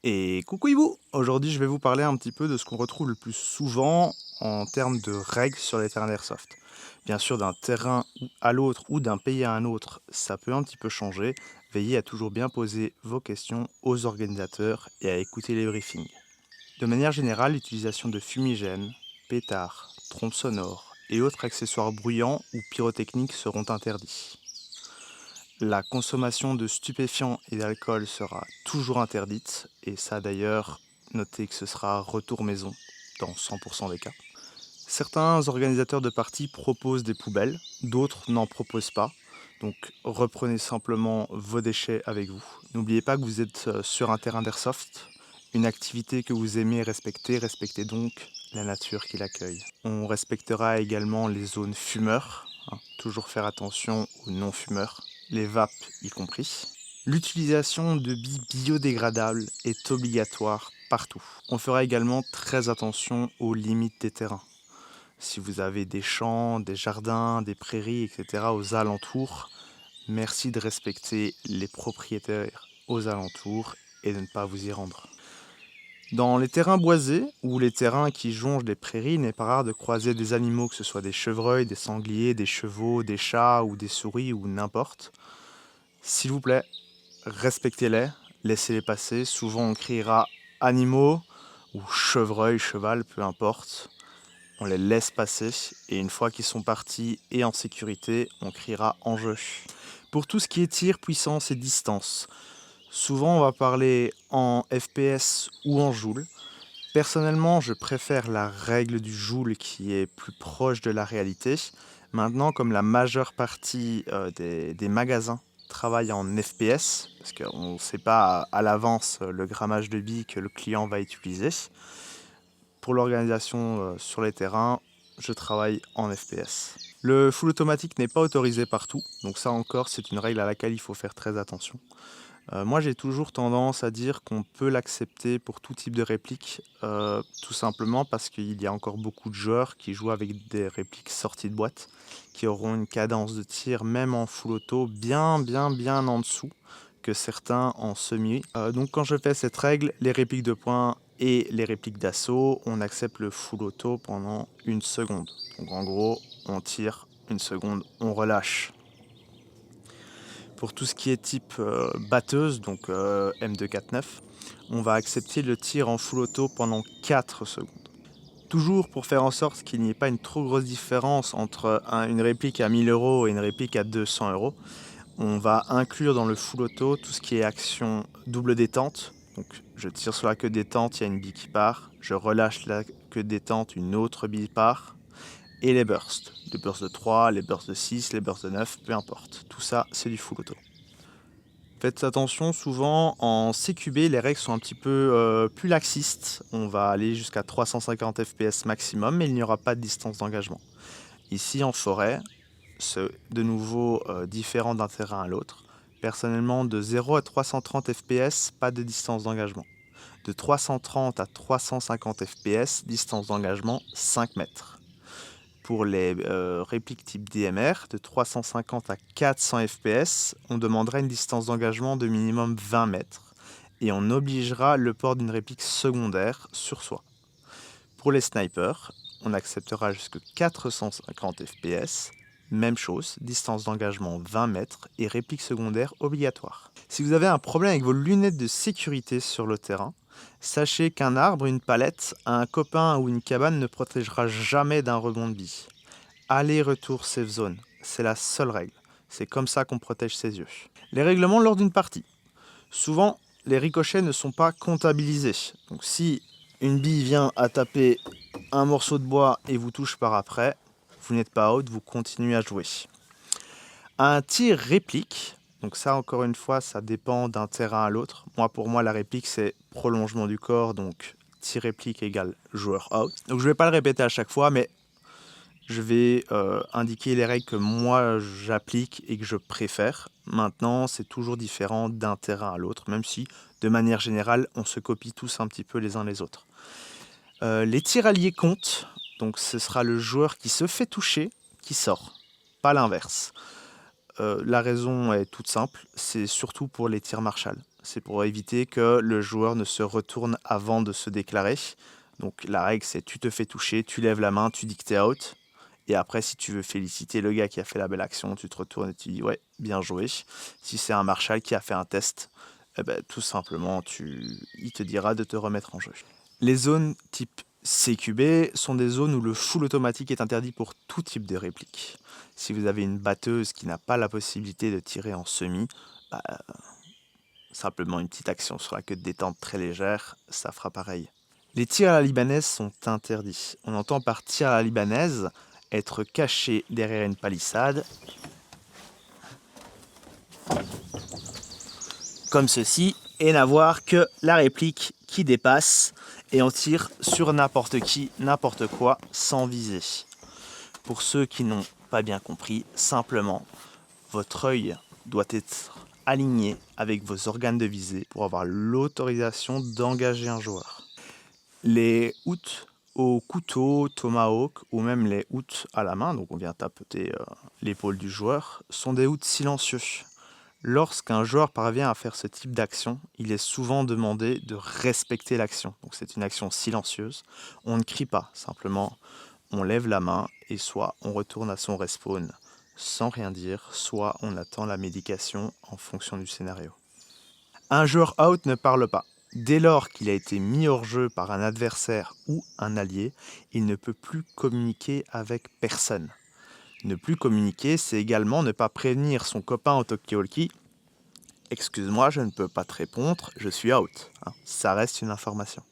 Et coucou Hibou! Aujourd'hui, je vais vous parler un petit peu de ce qu'on retrouve le plus souvent en termes de règles sur les terrains d'airsoft. Bien sûr, d'un terrain à l'autre ou d'un pays à un autre, ça peut un petit peu changer. Veillez à toujours bien poser vos questions aux organisateurs et à écouter les briefings. De manière générale, l'utilisation de fumigènes, pétards, trompes sonores et autres accessoires bruyants ou pyrotechniques seront interdits. La consommation de stupéfiants et d'alcool sera toujours interdite, et ça d'ailleurs, notez que ce sera retour maison dans 100% des cas. Certains organisateurs de parties proposent des poubelles, d'autres n'en proposent pas, donc reprenez simplement vos déchets avec vous. N'oubliez pas que vous êtes sur un terrain d'airsoft, une activité que vous aimez respecter, respectez donc la nature qui l'accueille. On respectera également les zones fumeurs, toujours faire attention aux non-fumeurs, les vapes y compris. L'utilisation de billes biodégradables est obligatoire partout. On fera également très attention aux limites des terrains. Si vous avez des champs, des jardins, des prairies, etc. aux alentours, merci de respecter les propriétaires aux alentours et de ne pas vous y rendre. Dans les terrains boisés ou les terrains qui jongent les prairies, il n'est pas rare de croiser des animaux, que ce soit des chevreuils, des sangliers, des chevaux, des chats ou des souris ou n'importe. S'il vous plaît, respectez-les, laissez-les passer. Souvent on criera animaux ou chevreuil, cheval, peu importe. On les laisse passer et une fois qu'ils sont partis et en sécurité, on criera en jeu. Pour tout ce qui est tir, puissance et distance, souvent on va parler en FPS ou en joule. Personnellement, je préfère la règle du joule qui est plus proche de la réalité. Maintenant, comme la majeure partie des magasins travaillent en FPS, parce qu'on ne sait pas à l'avance le grammage de billes que le client va utiliser, pour l'organisation sur les terrains, je travaille en FPS. Le full automatique n'est pas autorisé partout, donc ça encore, c'est une règle à laquelle il faut faire très attention. Moi, j'ai toujours tendance à dire qu'on peut l'accepter pour tout type de réplique, tout simplement parce qu'il y a encore beaucoup de joueurs qui jouent avec des répliques sorties de boîte, qui auront une cadence de tir, même en full auto, bien en dessous que certains en semi. Donc quand je fais cette règle, les répliques de poing et les répliques d'assaut, on accepte le full auto pendant une seconde. Donc en gros, on tire une seconde, on relâche. Pour tout ce qui est type batteuse, donc M249, on va accepter le tir en full auto pendant 4 secondes. Toujours pour faire en sorte qu'il n'y ait pas une trop grosse différence entre une réplique à 1000 € et une réplique à 200 €, on va inclure dans le full auto tout ce qui est action double détente. Donc je tire sur la queue de détente, il y a une bille qui part, je relâche la queue de détente, une autre bille part, et les bursts. Les bursts de 3, les bursts de 6, les bursts de 9, peu importe. Tout ça, c'est du full auto. Faites attention, souvent en CQB, les règles sont un petit peu plus laxistes. On va aller jusqu'à 350 FPS maximum, mais il n'y aura pas de distance d'engagement. Ici, en forêt, c'est de nouveau différent d'un terrain à l'autre. Personnellement, de 0 à 330 FPS, pas de distance d'engagement. De 330 à 350 FPS, distance d'engagement 5 mètres. Pour les répliques type DMR, de 350 à 400 FPS, on demandera une distance d'engagement de minimum 20 mètres et on obligera le port d'une réplique secondaire sur soi. Pour les snipers, on acceptera jusqu'à 450 FPS, même chose, distance d'engagement 20 mètres et réplique secondaire obligatoire. Si vous avez un problème avec vos lunettes de sécurité sur le terrain, sachez qu'un arbre, une palette, un copain ou une cabane ne protégera jamais d'un rebond de billes. Aller-retour safe zone, c'est la seule règle. C'est comme ça qu'on protège ses yeux. Les règlements lors d'une partie. Souvent, les ricochets ne sont pas comptabilisés. Donc si une bille vient à taper un morceau de bois et vous touche par après, vous n'êtes pas out, vous continuez à jouer. Un tir réplique, donc ça encore une fois, ça dépend d'un terrain à l'autre. Pour moi, la réplique, c'est prolongement du corps, donc tir réplique égale joueur out. Donc je ne vais pas le répéter à chaque fois, mais je vais indiquer les règles que moi j'applique et que je préfère. Maintenant, c'est toujours différent d'un terrain à l'autre, même si, de manière générale, on se copie tous un petit peu les uns les autres. Les tirs alliés comptent, donc ce sera le joueur qui se fait toucher qui sort, pas l'inverse. La raison est toute simple, c'est surtout pour les tirs Marshall. c'est pour éviter que le joueur ne se retourne avant de se déclarer. Donc la règle c'est tu te fais toucher, tu lèves la main, tu dis que t'es out. Et après, si tu veux féliciter le gars qui a fait la belle action, tu te retournes et tu dis ouais, bien joué. Si c'est un Marshall qui a fait un test, eh ben, tout simplement, il te dira de te remettre en jeu. Les zones type CQB sont des zones où le full automatique est interdit pour tout type de réplique. Si vous avez une batteuse qui n'a pas la possibilité de tirer en semi, bah, simplement une petite action sur la queue de détente très légère, ça fera pareil. Les tirs à la libanaise sont interdits. On entend par tir à la libanaise être caché derrière une palissade, comme ceci, et n'avoir que la réplique qui dépasse, et on tire sur n'importe qui, n'importe quoi, sans viser. Pour ceux qui n'ont pas bien compris, simplement, votre œil doit être aligné avec vos organes de visée pour avoir l'autorisation d'engager un joueur. Les hoots au couteau, tomahawk ou même les hoots à la main, donc on vient tapoter l'épaule du joueur, sont des hoots silencieux. Lorsqu'un joueur parvient à faire ce type d'action, il est souvent demandé de respecter l'action. Donc c'est une action silencieuse. On ne crie pas, simplement on lève la main et soit on retourne à son respawn sans rien dire, soit on attend la médication en fonction du scénario. Un joueur out ne parle pas. Dès lors qu'il a été mis hors jeu par un adversaire ou un allié, il ne peut plus communiquer avec personne. Ne plus communiquer, c'est également ne pas prévenir son copain au talkie-walkie. Excuse-moi, je ne peux pas te répondre, je suis out. Ça reste une information.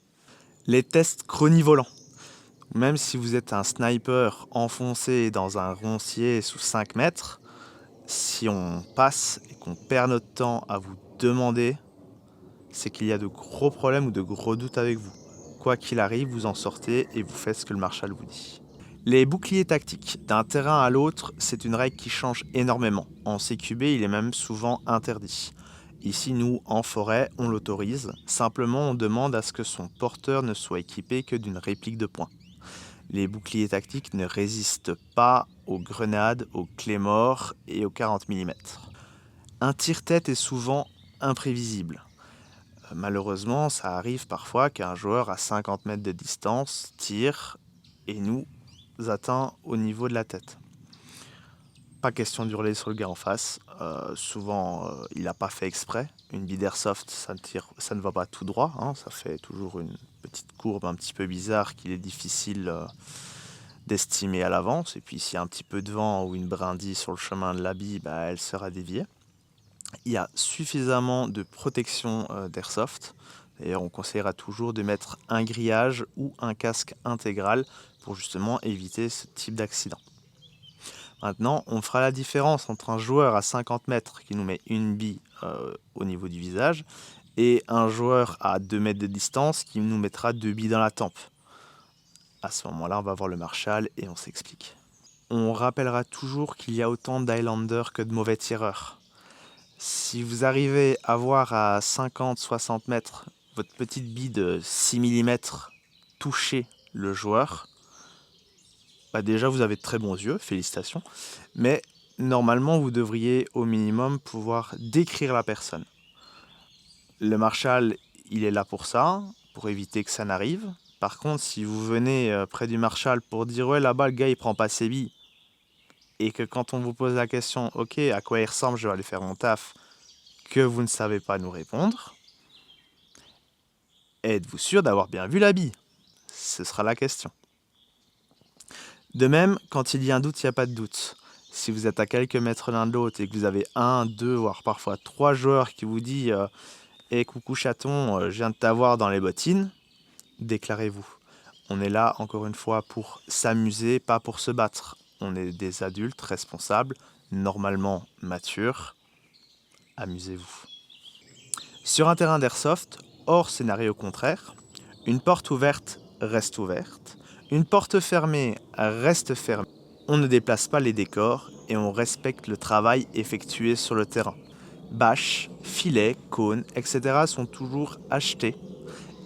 Les tests chronivolants. Même si vous êtes un sniper enfoncé dans un roncier sous 5 mètres, si on passe et qu'on perd notre temps à vous demander, c'est qu'il y a de gros problèmes ou de gros doutes avec vous. Quoi qu'il arrive, vous en sortez et vous faites ce que le Marshal vous dit. Les boucliers tactiques. D'un terrain à l'autre, c'est une règle qui change énormément. En CQB, il est même souvent interdit. Ici, nous, en forêt, on l'autorise. Simplement, on demande à ce que son porteur ne soit équipé que d'une réplique de poing. Les boucliers tactiques ne résistent pas aux grenades, aux claymores et aux 40 mm. Un tire-tête est souvent imprévisible. Malheureusement, ça arrive parfois qu'un joueur à 50 mètres de distance tire et nous atteint au niveau de la tête. Pas question d'hurler sur le gars en face. Souvent, il n'a pas fait exprès. Une bille d'airsoft, ça ne va pas tout droit. Ça fait toujours une petite courbe un petit peu bizarre qu'il est difficile d'estimer à l'avance. Et puis, s'il y a un petit peu de vent ou une brindille sur le chemin de la bille, elle sera déviée. Il y a suffisamment de protection d'airsoft. D'ailleurs, on conseillera toujours de mettre un grillage ou un casque intégral pour justement éviter ce type d'accident. Maintenant, on fera la différence entre un joueur à 50 mètres qui nous met une bille au niveau du visage et un joueur à 2 mètres de distance qui nous mettra 2 billes dans la tempe. À ce moment-là, on va voir le Marshal et on s'explique. On rappellera toujours qu'il y a autant d'Highlanders que de mauvais tireurs. Si vous arrivez à voir à 50-60 mètres votre petite bille de 6 mm toucher le joueur, déjà vous avez de très bons yeux, félicitations, mais normalement vous devriez au minimum pouvoir décrire la personne. Le Marshal, il est là pour ça, pour éviter que ça n'arrive. Par contre, si vous venez près du Marshal pour dire ouais là-bas le gars il prend pas ses billes, et que quand on vous pose la question ok à quoi il ressemble, je vais aller faire mon taf, que vous ne savez pas nous répondre, êtes-vous sûr d'avoir bien vu la bille? Ce sera la question. De même, quand il y a un doute, il n'y a pas de doute. Si vous êtes à quelques mètres l'un de l'autre et que vous avez 1, 2, voire parfois 3 joueurs qui vous disent hey, coucou chaton, je viens de t'avoir dans les bottines, déclarez-vous. On est là, encore une fois, pour s'amuser, pas pour se battre. On est des adultes responsables, normalement matures. Amusez-vous. Sur un terrain d'airsoft, hors scénario contraire, une porte ouverte reste ouverte, une porte fermée reste fermée. On ne déplace pas les décors et on respecte le travail effectué sur le terrain. Bâches, filets, cônes, etc. sont toujours achetés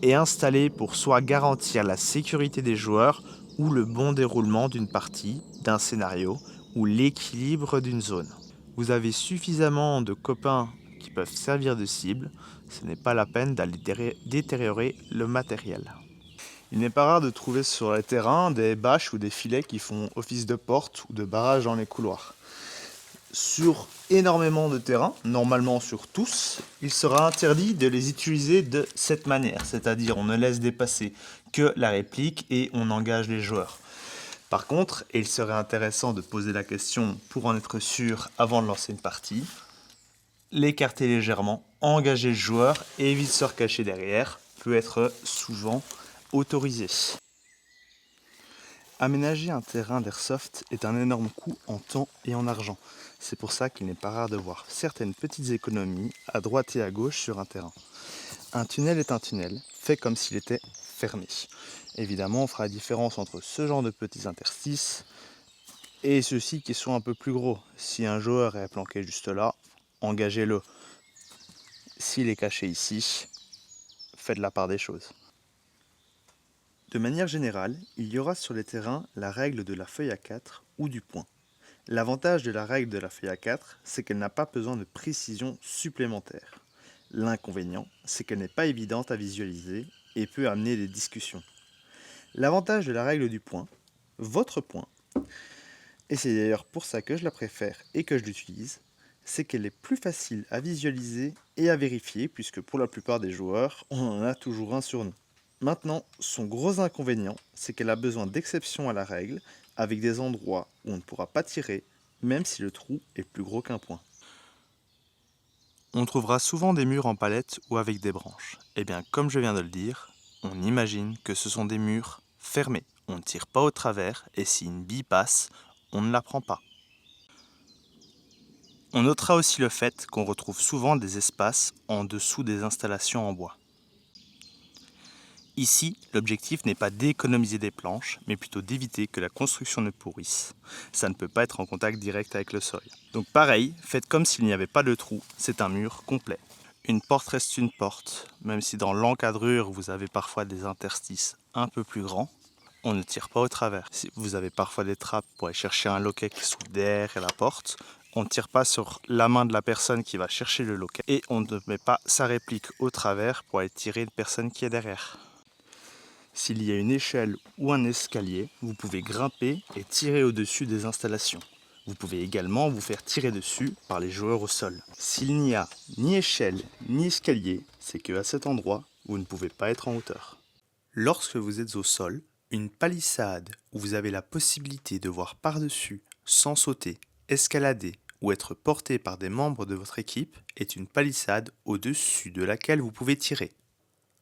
et installés pour soit garantir la sécurité des joueurs ou le bon déroulement d'une partie, d'un scénario ou l'équilibre d'une zone. Vous avez suffisamment de copains qui peuvent servir de cible, ce n'est pas la peine d'aller détériorer le matériel. Il n'est pas rare de trouver sur les terrains des bâches ou des filets qui font office de porte ou de barrage dans les couloirs. Sur énormément de terrains, normalement sur tous, il sera interdit de les utiliser de cette manière, c'est-à-dire on ne laisse dépasser que la réplique et on engage les joueurs. Par contre, et il serait intéressant de poser la question pour en être sûr avant de lancer une partie, l'écarter légèrement, engager le joueur et éviter de se recacher derrière peut être souvent autorisé. Aménager un terrain d'airsoft est un énorme coût en temps et en argent. C'est pour ça qu'il n'est pas rare de voir certaines petites économies à droite et à gauche sur un terrain. Un tunnel est un tunnel, fait comme s'il était fermé. Évidemment, on fera la différence entre ce genre de petits interstices et ceux-ci qui sont un peu plus gros. Si un joueur est planqué juste là, engagez-le. S'il est caché ici, faites la part des choses. De manière générale, il y aura sur les terrains la règle de la feuille A4 ou du point. L'avantage de la règle de la feuille A4, c'est qu'elle n'a pas besoin de précision supplémentaire. L'inconvénient, c'est qu'elle n'est pas évidente à visualiser et peut amener des discussions. L'avantage de la règle du point, votre point, et c'est d'ailleurs pour ça que je la préfère et que je l'utilise, c'est qu'elle est plus facile à visualiser et à vérifier puisque pour la plupart des joueurs, on en a toujours un sur nous. Maintenant, son gros inconvénient, c'est qu'elle a besoin d'exceptions à la règle, avec des endroits où on ne pourra pas tirer, même si le trou est plus gros qu'un point. On trouvera souvent des murs en palette ou avec des branches. Eh bien, comme je viens de le dire, on imagine que ce sont des murs fermés. On ne tire pas au travers et si une bille passe, on ne la prend pas. On notera aussi le fait qu'on retrouve souvent des espaces en dessous des installations en bois. Ici, l'objectif n'est pas d'économiser des planches, mais plutôt d'éviter que la construction ne pourrisse. Ça ne peut pas être en contact direct avec le sol. Donc pareil, faites comme s'il n'y avait pas de trou, c'est un mur complet. Une porte reste une porte, même si dans l'encadrure vous avez parfois des interstices un peu plus grands, on ne tire pas au travers. Si vous avez parfois des trappes pour aller chercher un loquet qui se trouve derrière la porte, on ne tire pas sur la main de la personne qui va chercher le loquet et on ne met pas sa réplique au travers pour aller tirer une personne qui est derrière. S'il y a une échelle ou un escalier, vous pouvez grimper et tirer au-dessus des installations. Vous pouvez également vous faire tirer dessus par les joueurs au sol. S'il n'y a ni échelle ni escalier, c'est qu'à cet endroit, vous ne pouvez pas être en hauteur. Lorsque vous êtes au sol, une palissade où vous avez la possibilité de voir par-dessus, sans sauter, escalader ou être porté par des membres de votre équipe est une palissade au-dessus de laquelle vous pouvez tirer.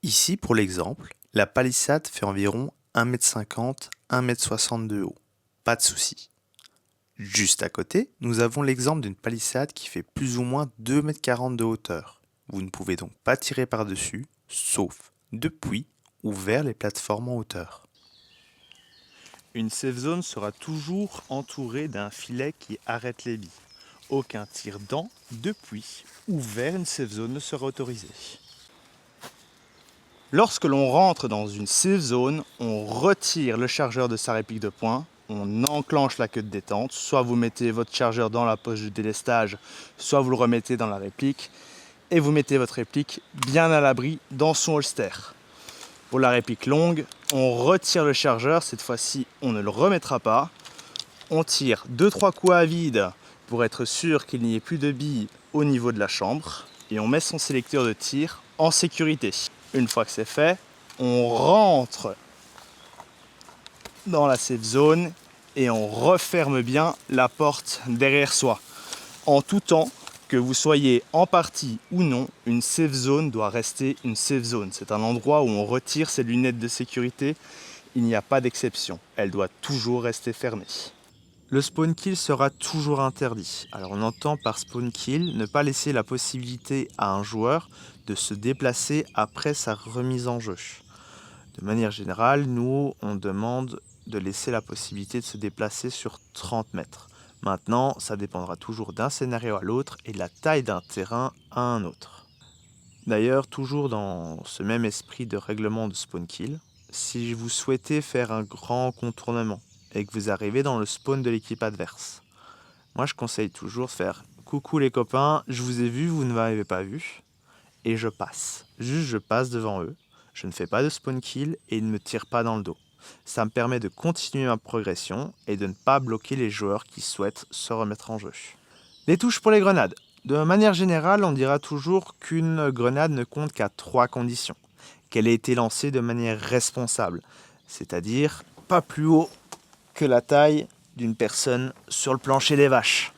Ici, pour l'exemple, la palissade fait environ 1m50, 1m60 de haut. Pas de souci. Juste à côté, nous avons l'exemple d'une palissade qui fait plus ou moins 2m40 de hauteur. Vous ne pouvez donc pas tirer par-dessus, sauf depuis ou vers les plateformes en hauteur. Une safe zone sera toujours entourée d'un filet qui arrête les billes. Aucun tir dans, depuis ou vers une safe zone ne sera autorisé. Lorsque l'on rentre dans une safe zone, on retire le chargeur de sa réplique de poing, on enclenche la queue de détente, soit vous mettez votre chargeur dans la poche de délestage, soit vous le remettez dans la réplique, et vous mettez votre réplique bien à l'abri dans son holster. Pour la réplique longue, on retire le chargeur, cette fois-ci on ne le remettra pas, on tire 2-3 coups à vide pour être sûr qu'il n'y ait plus de billes au niveau de la chambre, et on met son sélecteur de tir en sécurité. Une fois que c'est fait, on rentre dans la safe zone et on referme bien la porte derrière soi. En tout temps, que vous soyez en partie ou non, une safe zone doit rester une safe zone. C'est un endroit où on retire ses lunettes de sécurité. Il n'y a pas d'exception. Elle doit toujours rester fermée. Le spawn kill sera toujours interdit. Alors on entend par spawn kill ne pas laisser la possibilité à un joueur de se déplacer après sa remise en jeu. De manière générale, nous on demande de laisser la possibilité de se déplacer sur 30 mètres. Maintenant, ça dépendra toujours d'un scénario à l'autre et de la taille d'un terrain à un autre. D'ailleurs, toujours dans ce même esprit de règlement de spawn kill, si vous souhaitez faire un grand contournement, et que vous arrivez dans le spawn de l'équipe adverse. Moi, je conseille toujours de faire coucou les copains, je vous ai vu, vous ne m'avez pas vu. Et je passe. Juste je passe devant eux. Je ne fais pas de spawn kill et ils ne me tirent pas dans le dos. Ça me permet de continuer ma progression et de ne pas bloquer les joueurs qui souhaitent se remettre en jeu. Les touches pour les grenades. De manière générale, on dira toujours qu'une grenade ne compte qu'à 3 conditions. Qu'elle ait été lancée de manière responsable, c'est-à-dire pas plus haut que la taille d'une personne sur le plancher des vaches.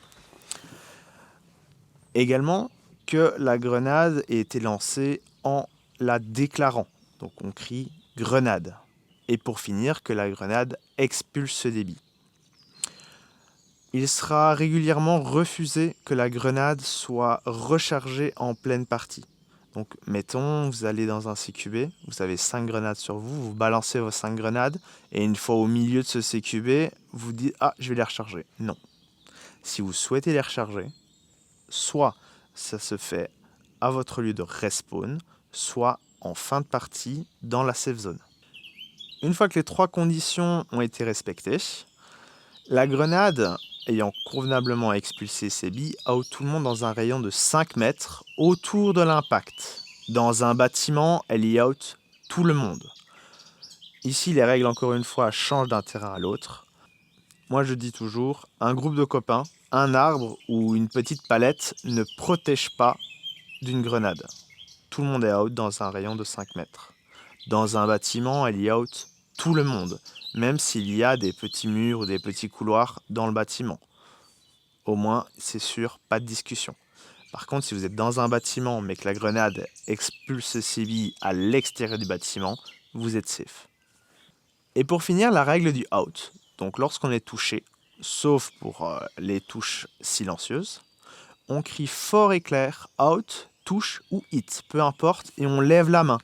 Également, que la grenade ait été lancée en la déclarant. Donc on crie grenade. Et pour finir, que la grenade expulse ce débit. Il sera régulièrement refusé que la grenade soit rechargée en pleine partie. Donc mettons, vous allez dans un CQB, vous avez 5 grenades sur vous, vous balancez vos 5 grenades, et une fois au milieu de ce CQB, vous dites « Ah, je vais les recharger ». Non. Si vous souhaitez les recharger, soit ça se fait à votre lieu de respawn, soit en fin de partie dans la safe zone. Une fois que les 3 conditions ont été respectées, la grenade ayant convenablement expulsé ses billes out tout le monde dans un rayon de 5 mètres autour de l'impact. Dans un bâtiment, elle y out tout le monde. Ici, les règles, encore une fois, changent d'un terrain à l'autre. Moi, je dis toujours, un groupe de copains, un arbre ou une petite palette ne protège pas d'une grenade. Tout le monde est out dans un rayon de 5 mètres. Dans un bâtiment, elle y out tout le monde, même s'il y a des petits murs ou des petits couloirs dans le bâtiment. Au moins, c'est sûr, pas de discussion. Par contre, si vous êtes dans un bâtiment, mais que la grenade expulse ses billes à l'extérieur du bâtiment, vous êtes safe. Et pour finir, la règle du out. Donc lorsqu'on est touché, sauf pour les touches silencieuses, on crie fort et clair out, touche ou hit, peu importe, et on lève la main.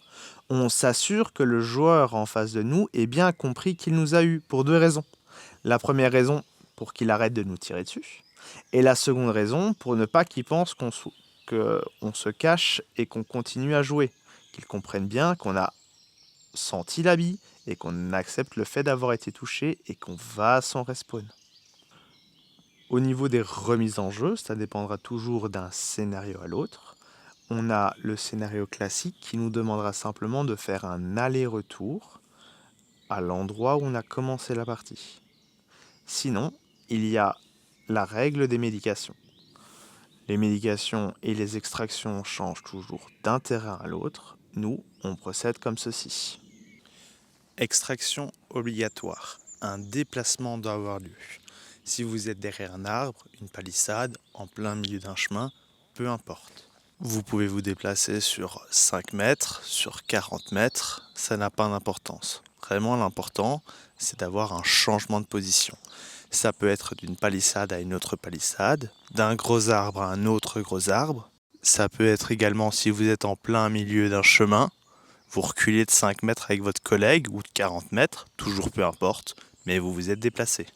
On s'assure que le joueur en face de nous ait bien compris qu'il nous a eu pour 2 raisons. La première raison, pour qu'il arrête de nous tirer dessus. Et la seconde raison, pour ne pas qu'il pense qu'on se cache et qu'on continue à jouer. Qu'il comprenne bien qu'on a senti la bille et qu'on accepte le fait d'avoir été touché et qu'on va à son respawn. Au niveau des remises en jeu, ça dépendra toujours d'un scénario à l'autre. On a le scénario classique qui nous demandera simplement de faire un aller-retour à l'endroit où on a commencé la partie. Sinon, il y a la règle des médications. Les médications et les extractions changent toujours d'un terrain à l'autre. Nous, on procède comme ceci. Extraction obligatoire. Un déplacement doit avoir lieu. Si vous êtes derrière un arbre, une palissade, en plein milieu d'un chemin, peu importe. Vous pouvez vous déplacer sur 5 mètres, sur 40 mètres, ça n'a pas d'importance. Vraiment, l'important, c'est d'avoir un changement de position. Ça peut être d'une palissade à une autre palissade, d'un gros arbre à un autre gros arbre. Ça peut être également si vous êtes en plein milieu d'un chemin, vous reculez de 5 mètres avec votre collègue ou de 40 mètres, toujours peu importe, mais vous vous êtes déplacé.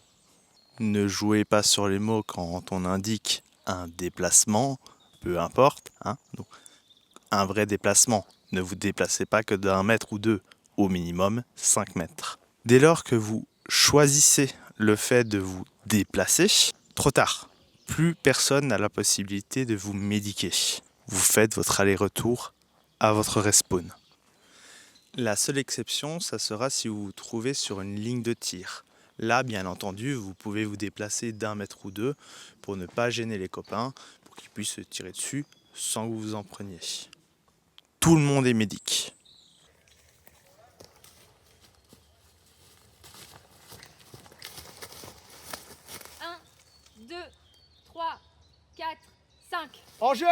Ne jouez pas sur les mots quand on indique un déplacement, peu importe. Donc, un vrai déplacement, ne vous déplacez pas que d'1 mètre ou 2, au minimum 5 mètres. Dès lors que vous choisissez le fait de vous déplacer, trop tard. Plus personne n'a la possibilité de vous médiquer. Vous faites votre aller-retour à votre respawn. La seule exception, ça sera si vous vous trouvez sur une ligne de tir. Là, bien entendu, vous pouvez vous déplacer d'1 mètre ou 2 pour ne pas gêner les copains, pour qu'ils puissent se tirer dessus sans que vous vous en preniez. Tout le monde est médic. Un, 2, 3, 4, 5. En jeu!